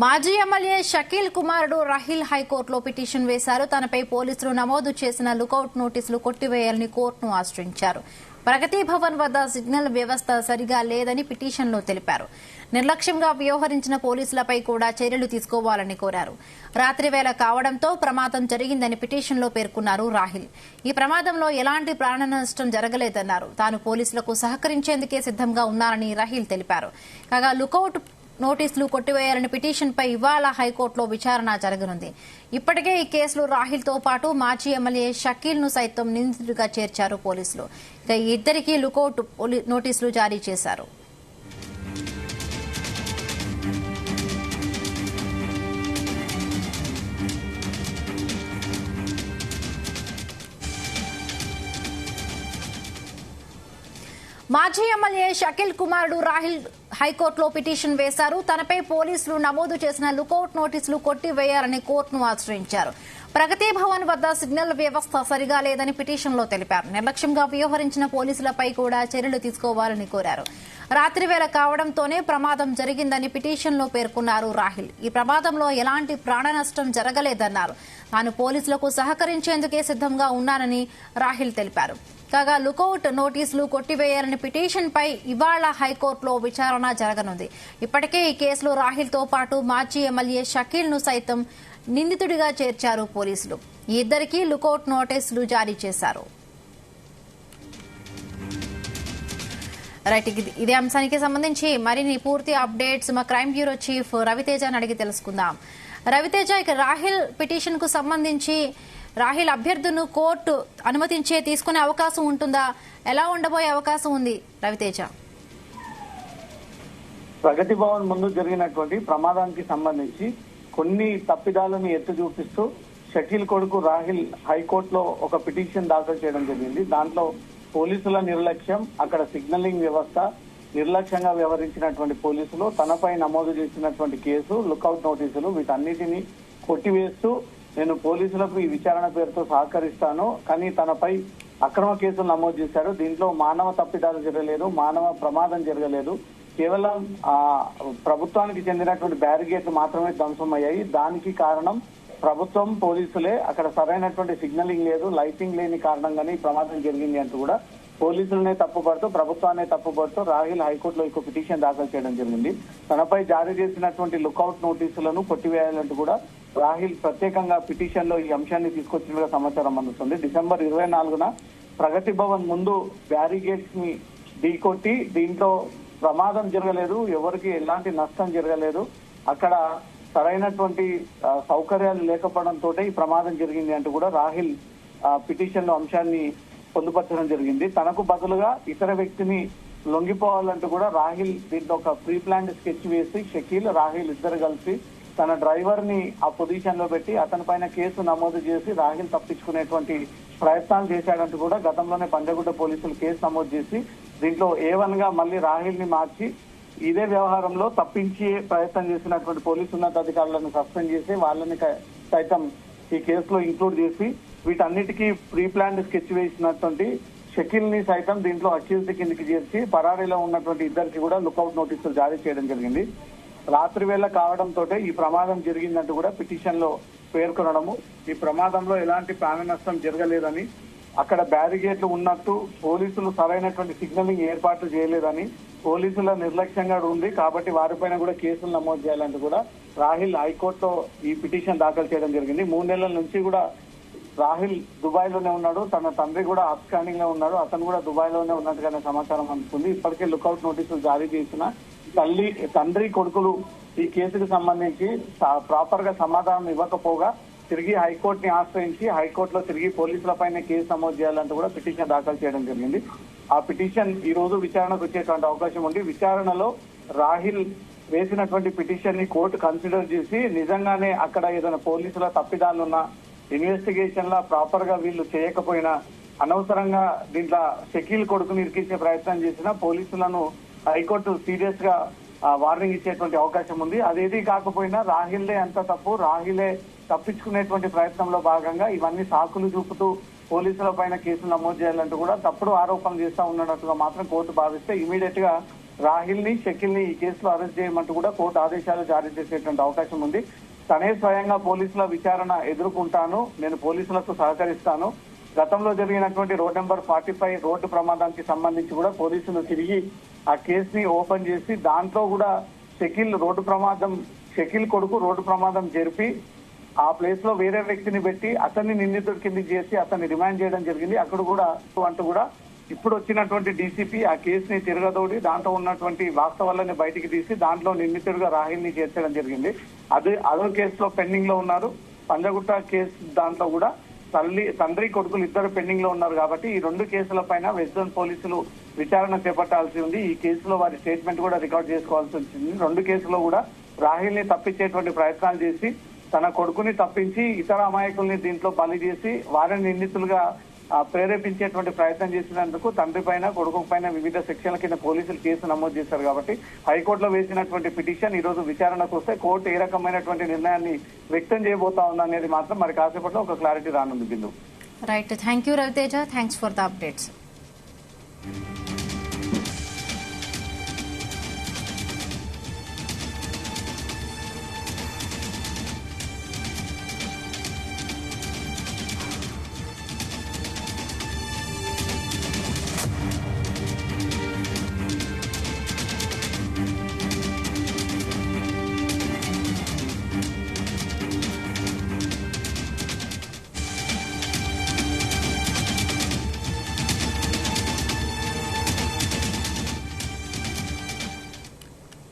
మాజీ ఎమ్మెల్యే షకీల్ కుమారుడు రాహిల్ హైకోర్టులో పిటిషన్ వేశారు. తనపై పోలీసులు నమోదు చేసిన లుకౌట్ నోటీసులు కొట్టివేయాలని కోర్టును ఆశ్రయించారు. ప్రగతి భవన్ వద్ద సిగ్నల్ వ్యవస్థ సరిగా లేదని పిటిషన్లో తెలిపారు. నిర్లక్ష్యంగా వ్యవహరించిన పోలీసులపై కూడా చర్యలు తీసుకోవాలని కోరారు. రాత్రి వేళ కావడంతో ప్రమాదం జరిగిందని పిటిషన్లో పేర్కొన్నారు రాహిల్. ఈ ప్రమాదంలో ఎలాంటి ప్రాణ నష్టం జరగలేదన్నారు. తాను పోలీసులకు సహకరించేందుకే సిద్దంగా ఉన్నారని రాహిల్ తెలిపారు. కాగా లుకౌట్ నోటీసులు కొట్టివేయాలని పిటిషన్పై ఇవాళ హైకోర్టులో విచారణ జరగనుంది. ఇప్పటికే ఈ కేసులో రాహిల్తో పాటు మాజీ ఎమ్మెల్యే షకీల్ ను సైతం నిందితుడిగా చేర్చారు పోలీసులు. ఇక ఇద్దరికీ లుకౌట్ నోటీసులు జారీ చేశారు. మాజీ ఎమ్మెల్యే షకీల్ కుమారుడు రాహిల్ హైకోర్టులో పిటిషన్ వేశారు. తనపై పోలీసులు నమోదు చేసిన లుకౌట్ నోటీసులు కొట్టివేయాలని కోర్టును ఆశ్రయించారు. ప్రగతి భవన్ వద్ద సిగ్నల్ వ్యవస్థ సరిగా లేదని పిటిషన్లో తెలిపారు. నిర్లక్ష్యంగా వ్యవహరించిన పోలీసులపై కూడా చర్యలు తీసుకోవాలని కోరారు. రాత్రి వేళ కావడంతోనే ప్రమాదం జరిగిందని పిటిషన్లో పేర్కొన్నారు రాహిల్. ఈ ప్రమాదంలో ఎలాంటి ప్రాణ నష్టం జరగలేదన్నారు. తాను పోలీసులకు సహకరించేందుకే సిద్దంగా ఉన్నానని రాహిల్ తెలిపారు. కాగా లుకౌట్ నోటీసులు కొట్టివేయాలని పిటిషన్పై ఇవాళ హైకోర్టులో విచారణ జరగనుంది. ఇప్పటికే ఈ కేసులో రాహిల్తో పాటు మాజీ ఎమ్మెల్యే షకీల్ ను సైతం నిందితుడిగా చేర్చారు పోలీసులు. ఈ ఇద్దరికీ లుకౌట్ నోటీసులు జారీ చేశారు. రైట్, ఇదే అంశానికి సంబంధించి మరిన్ని పూర్తి అప్డేట్స్ మా క్రైమ్ బ్యూరో చీఫ్ రవితేజని అడిగి తెలుసుకుందాం. రవితేజ, ఇక రాహిల్ పిటిషన్ కు సంబంధించి రాహిల్ అభ్యర్థులను కోర్టు తీసుకునే అవకాశం ఉంటుందా? ఎలా ఉండబోయే అవకాశం ఉంది రవితేజ? ప్రగతి భవన్ ముందు జరిగినటువంటి ప్రమాదానికి సంబంధించి కొన్ని తప్పిదాలను ఎత్తి చూపిస్తూ షకీల్ కొడుకు రాహిల్ హైకోర్టులో ఒక పిటిషన్ దాఖలు చేయడం జరిగింది. దాంట్లో పోలీసుల నిర్లక్ష్యం, అక్కడ సిగ్నలింగ్ వ్యవస్థ నిర్లక్ష్యంగా వ్యవహరించినటువంటి పోలీసులు, తనపై నమోదు చేసినటువంటి కేసు, లుకౌట్ నోటీసులు వీటన్నిటిని కొట్టివేస్తూ నేను పోలీసులకు ఈ విచారణ పేరుతో సహకరిస్తాను, కానీ తనపై అక్రమ కేసులు నమోదు చేశారు. దీంట్లో మానవ తప్పిదాలు జరగలేదు, మానవ ప్రమాదం జరగలేదు. కేవలం ప్రభుత్వానికి చెందినటువంటి బ్యారిగేట్లు మాత్రమే ధ్వంసమయ్యాయి. దానికి కారణం ప్రభుత్వం, పోలీసులే. అక్కడ సరైనటువంటి సిగ్నలింగ్ లేదు, లైటింగ్ లేని కారణంగానే ఈ ప్రమాదం జరిగింది అంటూ కూడా పోలీసులనే తప్పుపడుతూ, ప్రభుత్వాన్ని తప్పుపడుతూ రాహిల్ హైకోర్టులో ఒక పిటిషన్ దాఖలు చేయడం జరిగింది. తనపై జారీ చేసినటువంటి లుకౌట్ నోటీసులను కొట్టివేయాలంటూ కూడా రాహిల్ ప్రత్యేకంగా పిటిషన్ లో ఈ అంశాన్ని తీసుకొచ్చినట్టుగా సమాచారం అందుతుంది. డిసెంబర్ 24న ప్రగతి భవన్ ముందు బ్యారిగేట్స్ ని ఢీకొట్టి దీంట్లో ప్రమాదం జరగలేదు, ఎవరికి ఎలాంటి నష్టం జరగలేదు, అక్కడ సరైనటువంటి సౌకర్యాలు లేకపోవడంతో ఈ ప్రమాదం జరిగింది అంటూ కూడా రాహిల్ పిటిషన్ లో అంశాన్ని పొందుపరచడం జరిగింది. తనకు బదులుగా ఇతర వ్యక్తిని లొంగిపోవాలంటూ కూడా రాహిల్ దీంట్లో ఒక ప్రీ ప్లాన్డ్ స్కెచ్ వేసి షకీల్, రాహిల్ ఇద్దరు కలిసి తన డ్రైవర్ ని ఆ పొజిషన్ లో పెట్టి అతని పైన కేసు నమోదు చేసి రాహిల్ తప్పించుకునేటువంటి ప్రయత్నాలు చేశాడంటూ కూడా గతంలోనే పంజగుట్ట పోలీసులు కేసు నమోదు చేసి దీంట్లో A1 గా మళ్ళీ రాహిల్ ని మార్చి ఇదే వ్యవహారంలో తప్పించే ప్రయత్నం చేసినటువంటి పోలీసు ఉన్నతాధికారులను సస్పెండ్ చేసి వాళ్ళని సైతం ఈ కేసులో ఇంక్లూడ్ చేసి వీటన్నిటికీ ప్రీ ప్లాన్డ్ స్కెచ్ వేసినటువంటి షకీల్ ని సైతం దీంట్లో అక్యూజ్డ్ కిందికి చేర్చి పరారీలో ఉన్నటువంటి ఇద్దరికి కూడా లుకౌట్ నోటీసులు జారీ చేయడం జరిగింది. రాత్రి వేళ కావడంతో ఈ ప్రమాదం జరిగిందంటూ కూడా పిటిషన్ లో పేర్కొనడము, ఈ ప్రమాదంలో ఎలాంటి ప్రాణ నష్టం జరగలేదని, అక్కడ బ్యారిగేట్లు ఉన్నట్టు పోలీసులు సరైనటువంటి సిగ్నలింగ్ ఏర్పాట్లు చేయలేదని, పోలీసుల నిర్లక్ష్యంగా ఉంది కాబట్టి వారిపైన కూడా కేసులు నమోదు చేయాలంటూ కూడా రాహిల్ హైకోర్టులో ఈ పిటిషన్ దాఖలు చేయడం జరిగింది. 3 నెలల నుంచి కూడా రాహిల్ దుబాయ్ లోనే ఉన్నాడు, తన తండ్రి కూడా అబ్స్కాండింగ్ లో ఉన్నాడు, అతను కూడా దుబాయ్ లోనే ఉన్నట్టుగానే సమాచారం అందుతుంది. ఇప్పటికే లుకౌట్ నోటీసులు జారీ చేసిన తండ్రి కొడుకులు ఈ కేసుకు సంబంధించి ప్రాపర్ గా సమాధానం ఇవ్వకపోగా తిరిగి హైకోర్టుని ఆశ్రయించి హైకోర్టులో తిరిగి పోలీసులపైన కేసు నమోదు చేయాలంటూ కూడా పిటిషన్ దాఖలు చేయడం జరిగింది. ఆ పిటిషన్ ఈ రోజు విచారణకు వచ్చేటువంటి అవకాశం ఉంది. విచారణలో రాహిల్ వేసినటువంటి పిటిషన్ ని కోర్టు కన్సిడర్ చేసి నిజంగానే అక్కడ ఏదైనా పోలీసుల తప్పిదాలున్నా, ఇన్వెస్టిగేషన్ లా ప్రాపర్ గా వీళ్ళు చేయకపోయినా, అనవసరంగా దీంట్లో షకీల్ కొడుకుని ఇరికించే ప్రయత్నం చేసినా పోలీసులను హైకోర్టు సీరియస్ గా వార్నింగ్ ఇచ్చేటువంటి అవకాశం ఉంది. అదేది కాకపోయినా రాహిల్లే అంత తప్పు, రాహిలే తప్పించుకునేటువంటి ప్రయత్నంలో భాగంగా ఇవన్నీ సాకులు చూపుతూ పోలీసుల పైన కేసులు నమోదు చేయాలంటూ కూడా తప్పుడు ఆరోపణలు చేస్తా ఉన్నట్టుగా మాత్రం కోర్టు భావిస్తే ఇమీడియట్ గా రాహిల్ ని షకీల్ ని ఈ కేసులో అరెస్ట్ చేయమంటూ కూడా కోర్టు ఆదేశాలు జారీ చేసేటువంటి అవకాశం ఉంది. తనే స్వయంగా పోలీసుల విచారణ ఎదుర్కొంటాను, నేను పోలీసులకు సహకరిస్తాను. గతంలో జరిగినటువంటి రోడ్ నెంబర్ 45 రోడ్డు ప్రమాదానికి సంబంధించి కూడా పోలీసులు తిరిగి ఆ కేసుని ఓపెన్ చేసి దాంట్లో కూడా షకీల్ కొడుకు రోడ్డు ప్రమాదం జరిపి ఆ ప్లేస్ లో వేరే వ్యక్తిని పెట్టి అతన్ని నిందితుడి కిందికి చేసి అతన్ని రిమాండ్ చేయడం జరిగింది. అక్కడ కూడా ఇప్పుడు వచ్చినటువంటి డీసీపీ ఆ కేసుని తిరగదోడి దాంట్లో ఉన్నటువంటి వాస్తవాలని బయటికి తీసి దాంట్లో నిందితుడిగా రాహిల్ ని చేర్చడం జరిగింది. అదో కేసులో పెండింగ్ లో ఉన్నారు. పంజగుట్ట కేసు దాంట్లో కూడా తండ్రి కొడుకులు ఇద్దరు పెండింగ్ లో ఉన్నారు. కాబట్టి ఈ 2 కేసుల పైన వెస్ట్ జోన్ పోలీసులు విచారణ చేపట్టాల్సి ఉంది. ఈ కేసులో వారి స్టేట్మెంట్ కూడా రికార్డ్ చేసుకోవాల్సి వచ్చింది. 2 కేసులో కూడా రాహిల్ ని తప్పించేటువంటి ప్రయత్నాలు చేసి తన కొడుకుని తప్పించి ఇతర అమాయకుల్ని దీంట్లో బలి చేసి వారిని నిందితులుగా ప్రేరేపించేటువంటి ప్రయత్నం చేసినందుకు తండ్రి పైన కొడుకు పైన వివిధ సెక్షన్ల కింద పోలీసులు కేసు నమోదు చేశారు. కాబట్టి హైకోర్టులో వేసినటువంటి పిటిషన్ ఈ రోజు విచారణకు వస్తే కోర్టు ఏ రకమైనటువంటి నిర్ణయాన్ని వ్యక్తం చేయబోతా ఉందనేది మాత్రం మరి కాసేపట్లో ఒక క్లారిటీ రానుంది. Bindu right, thank you Raviteja, thanks for the updates.